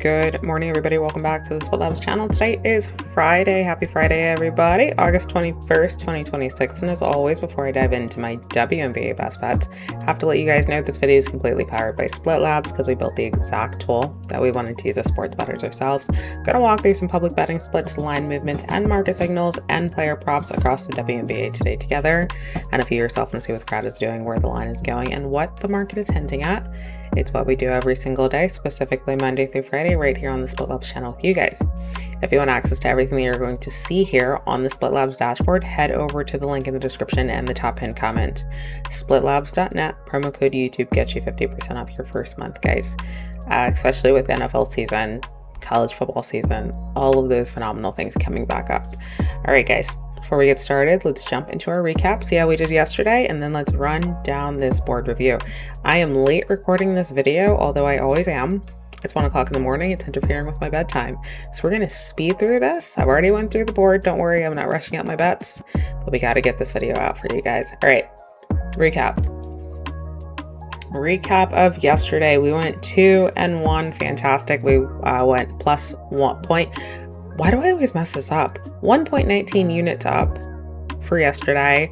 Good morning, everybody. Welcome back to the Split Labs channel. Today is Friday. Happy Friday, everybody. August 21st, 2026. And as always, before I dive into my WNBA best bets, I have to let you guys know this video is completely powered by Split Labs because we built the exact tool that we wanted to use as sports bettors ourselves. I'm going to walk through some public betting splits, line movement, and market signals, and player props across the WNBA today together. And if you yourself want to see what the crowd is doing, where the line is going, and what the market is hinting at, it's what we do every single day, specifically Monday through Friday, right here on the Split Labs channel with you guys. If you want access to everything that you're going to see here on the Split Labs dashboard, head over to the link in the description and the top pinned comment. Splitlabs.net, promo code YouTube gets you 50% off your first month, guys. Especially with NFL season, college football season, all of those phenomenal things coming back up. All right, guys. Before we get started, let's jump into our recap, see how we did yesterday, and then let's run down this board review. I am late recording this video, although I always am. It's 1 o'clock in the morning. It's interfering with my bedtime. So we're going to speed through this. I've already went through the board. Don't worry, I'm not rushing out my bets, but we got to get this video out for you guys. All right, recap of yesterday. We went 2-1. Fantastic. We went plus 1 point. Why do I always mess this up? 1.19 units up for yesterday.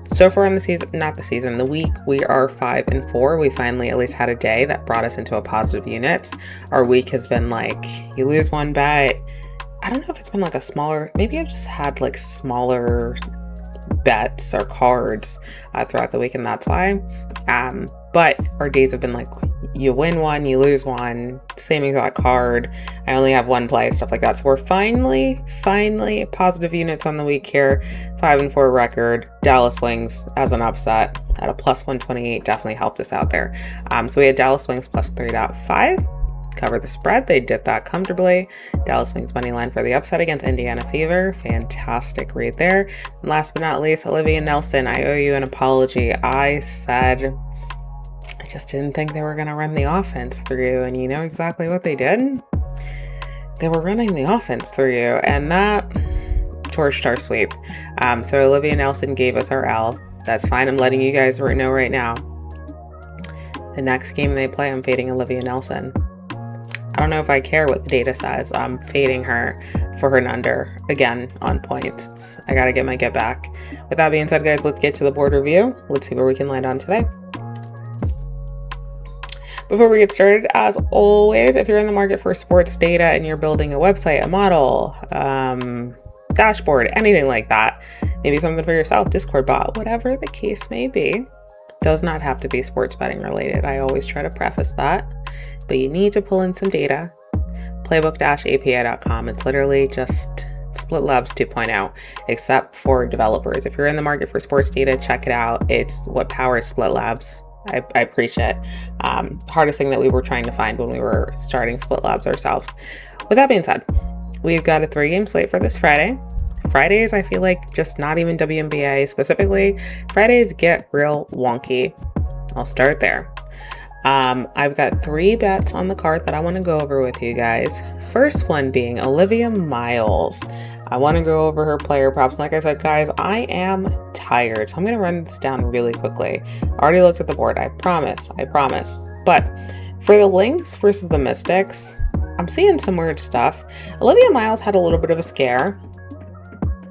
So far in the week, we are 5-4. We finally at least had a day that brought us into a positive units. Our week has been like, you lose one bet. I don't know if it's been like a smaller, maybe I've just had like smaller bets or cards throughout the week, and that's why. But our days have been like, you win one, you lose one, same exact card. I only have one play, stuff like that. So we're finally positive units on the week here. 5-4 record. Dallas Wings as an upset at a plus 128 definitely helped us out there. So we had Dallas Wings plus 3.5. Cover the spread. They did that comfortably. Dallas Wings money line for the upset against Indiana Fever. Fantastic read there. And last but not least, Olivia Nelson. I owe you an apology. I said I just didn't think they were going to run the offense through you, and you know exactly what they did? They were running the offense through you, and that torched our sweep. So Olivia Nelson gave us our L. That's fine. I'm letting you guys know right now. The next game they play, I'm fading Olivia Nelson. I don't know if I care what the data says. I'm fading her for her under, again, on point. I got to get my get back. With that being said, guys, let's get to the board review. Let's see where we can land on today. Before we get started, as always, if you're in the market for sports data and you're building a website, a model, dashboard, anything like that, maybe something for yourself, Discord bot, whatever the case may be, does not have to be sports betting related. I always try to preface that, but you need to pull in some data. Playbook-api.com. It's literally just Split Labs 2.0, except for developers. If you're in the market for sports data, check it out. It's what powers Split Labs. I preach it. Hardest thing that we were trying to find when we were starting Split Labs ourselves. With that being said, we've got a 3-game slate for this Friday. Fridays, I feel like just not even WNBA specifically. Fridays get real wonky. I'll start there. I've got 3 bets on the card that I want to go over with you guys. First one being Olivia Miles. I want to go over her player props. Like I said, guys, I am tired, so I'm going to run this down really quickly. I already looked at the board. I promise. But for the Lynx versus the Mystics, I'm seeing some weird stuff. Olivia Miles had a little bit of a scare.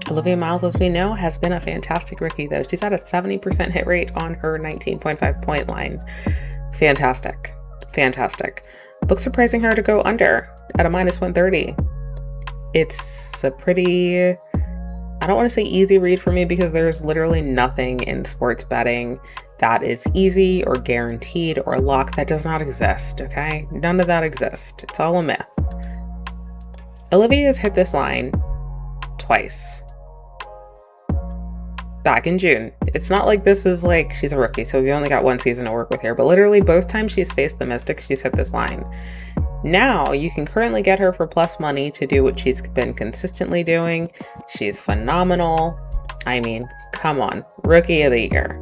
Olivia Miles, as we know, has been a fantastic rookie, though. She's had a 70% hit rate on her 19.5 point line. Fantastic. Books are pricing her to go under at a minus 130. It's a pretty, I don't want to say easy read for me because there's literally nothing in sports betting that is easy or guaranteed or locked. That does not exist, okay? None of that exists. It's all a myth. Olivia has hit this line twice. Back in June. It's not like this is like she's a rookie, so we only got 1 season to work with here, but literally both times she's faced the Mystics, she's hit this line. Now, you can currently get her for plus money to do what she's been consistently doing. She's phenomenal. I mean, come on. Rookie of the year.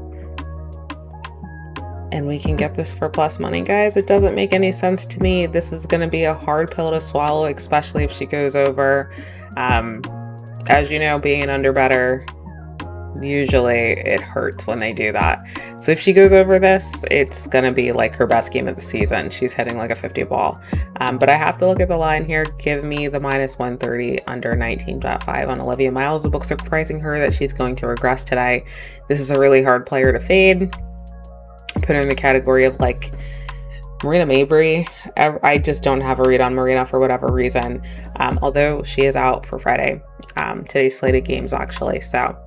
And we can get this for plus money, guys. It doesn't make any sense to me. This is going to be a hard pill to swallow, especially if she goes over. As you know, being an under better, Usually it hurts when they do that. So if she goes over this, it's going to be like her best game of the season. She's hitting like a 50 ball. But I have to look at the line here. Give me the minus 130 under 19.5 on Olivia Miles. The books are pricing her that she's going to regress today. This is a really hard player to fade. Put her in the category of like Marina Mabrey. I just don't have a read on Marina for whatever reason. Although she is out for Friday. Today's slated games actually. So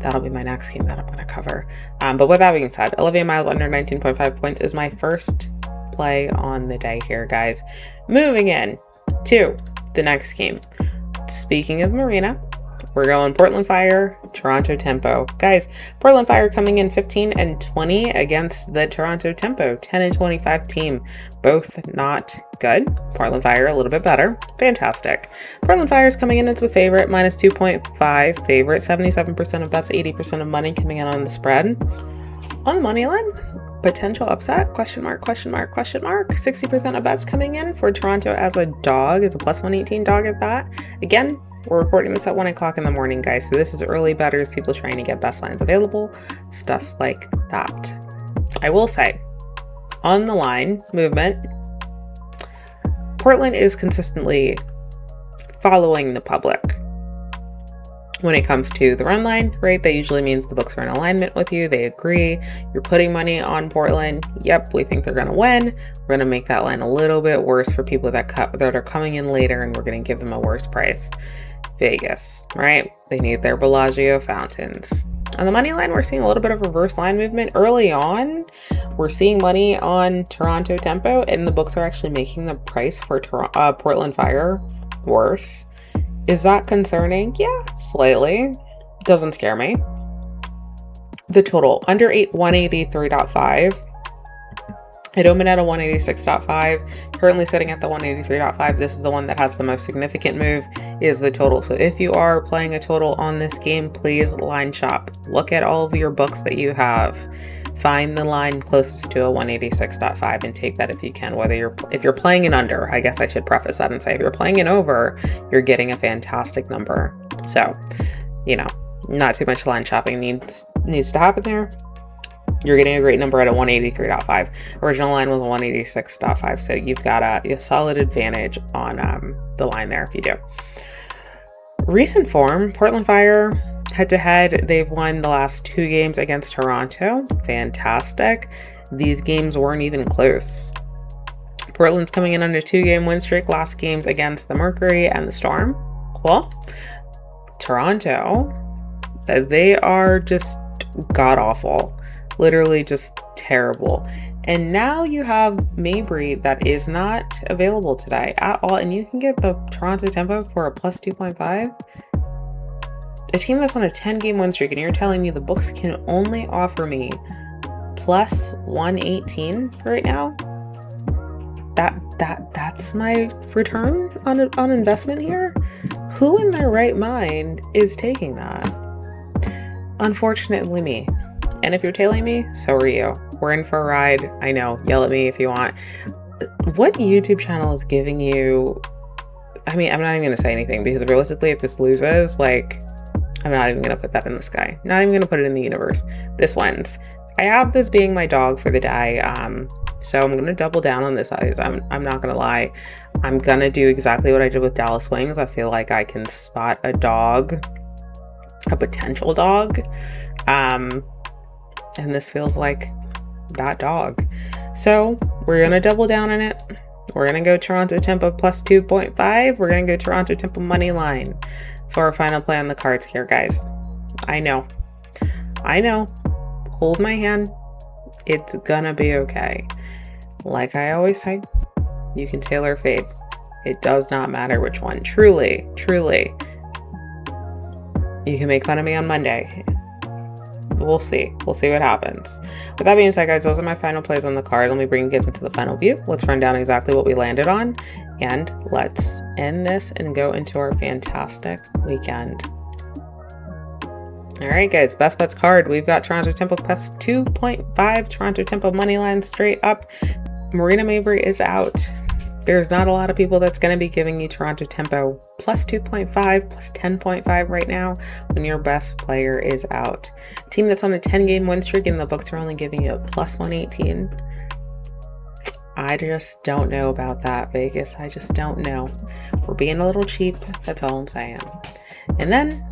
that'll be my next game that I'm going to cover. But with that being said, Olivia Miles under 19.5 points is my first play on the day here, guys. Moving in to the next game. Speaking of Marina, we're going Portland Fire, Toronto Tempo. Guys, Portland Fire coming in 15 and 20 against the Toronto Tempo 10 and 25 team. Both not good. Portland Fire a little bit better. Fantastic. Portland Fire is coming in as the favorite, minus 2.5 favorite. 77% of bets, 80% of money coming in on the spread. On the money line, potential upset, question mark, question mark, question mark. 60% of bets coming in for Toronto as a dog. It's a plus 118 dog at that. Again, we're recording this at 1 o'clock in the morning, guys. So this is early bettors, people trying to get best lines available, stuff like that. I will say, on the line movement, Portland is consistently following the public. When it comes to the run line, right, that usually means the books are in alignment with you. They agree. You're putting money on Portland. Yep, we think they're going to win. We're going to make that line a little bit worse for people that are coming in later, and we're going to give them a worse price. Vegas, right? They need their Bellagio fountains. On the money line, we're seeing a little bit of reverse line movement. Early on, we're seeing money on Toronto Tempo, and the books are actually making the price for Portland Fire worse. Is that concerning? Yeah, slightly. Doesn't scare me. The total, under 183.5. It opened at a 186.5, currently sitting at the 183.5. This is the one that has the most significant move, is the total. So if you are playing a total on this game, please line shop. Look at all of your books that you have. Find the line closest to a 186.5 and take that if you can. If you're playing an under, I guess I should preface that and say if you're playing an over, you're getting a fantastic number. So, not too much line shopping needs to happen there. You're getting a great number at a 183.5. Original line was a 186.5, so you've got a solid advantage on the line there if you do. Recent form, Portland Fire, head-to-head, they've won the last 2 games against Toronto. Fantastic. These games weren't even close. Portland's coming in on a 2-game win streak. Last games against the Mercury and the Storm. Cool. Toronto, they are just god-awful. Literally just terrible. And now you have Mabrey that is not available today at all. And you can get the Toronto Tempo for a plus 2.5. A team that's on a 10-game win streak, and you're telling me the books can only offer me plus 118 right now? That's my return on investment here? Who in their right mind is taking that? Unfortunately, me. And if you're tailing me, so are you. We're in for a ride. I know. Yell at me if you want. What YouTube channel is giving you... I mean, I'm not even going to say anything because realistically, if this loses, I'm not even going to put that in the sky. Not even going to put it in the universe. This wins. I have this being my dog for the day. So I'm going to double down on this. I'm not going to lie. I'm going to do exactly what I did with Dallas Wings. I feel like I can spot a dog, a potential dog. And this feels like that dog. So we're going to double down on it. We're going to go Toronto Tempo plus 2.5. We're going to go Toronto Tempo money line for our final play on the cards here, guys. I know. Hold my hand. It's gonna be okay. Like I always say, you can tailor fade. It does not matter which one. Truly. You can make fun of me on Monday. We'll see what happens. With that being said, guys, those are my final plays on the card. Let me bring you guys into the final view. Let's run down exactly what we landed on, and let's end this and go into our fantastic weekend. All right, guys, best bets card. We've got Toronto Tempo plus 2.5, Toronto Tempo money line straight up. Marina Mabrey is out. There's not a lot of people that's going to be giving you Toronto tempo plus 2.5, plus 10.5 right now when your best player is out. Team that's on a 10-game win streak and the books are only giving you a plus 118. I just don't know about that, Vegas. I just don't know. We're being a little cheap. That's all I'm saying. And then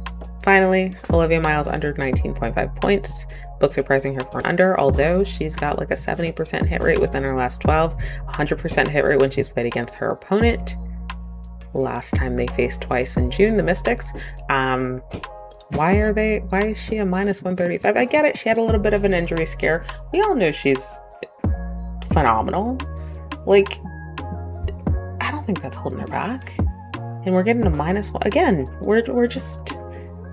finally, Olivia Miles under 19.5 points. Books are pricing her for an under, although she's got like a 70% hit rate within her last 12, 100% hit rate when she's played against her opponent. Last time they faced twice in June, the Mystics. Why is she a minus 135? I get it. She had a little bit of an injury scare. We all know she's phenomenal. Like, I don't think that's holding her back. And we're getting a minus one. Again, we're just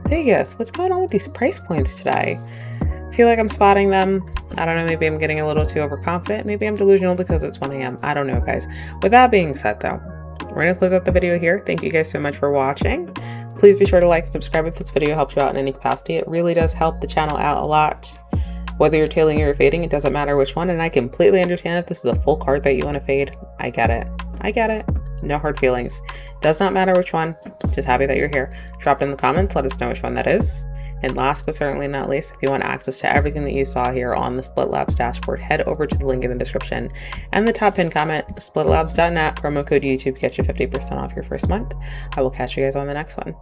Vegas. What's going on with these price points today? I feel like I'm spotting them. I don't know. Maybe I'm getting a little too overconfident. Maybe I'm delusional because it's 1 a.m. I don't know, guys. With that being said, though, we're going to close out the video here. Thank you guys so much for watching. Please be sure to like and subscribe if this video helps you out in any capacity. It really does help the channel out a lot. Whether you're tailing or fading, it doesn't matter which one. And I completely understand if this is a full card that you want to fade. I get it. I get it. No hard feelings. Does not matter which one. Just happy that you're here. Drop it in the comments. Let us know which one that is. And last but certainly not least, if you want access to everything that you saw here on the Split Labs dashboard, head over to the link in the description and the top pinned comment, splitlabs.net, promo code YouTube, get you 50% off your first month. I will catch you guys on the next one.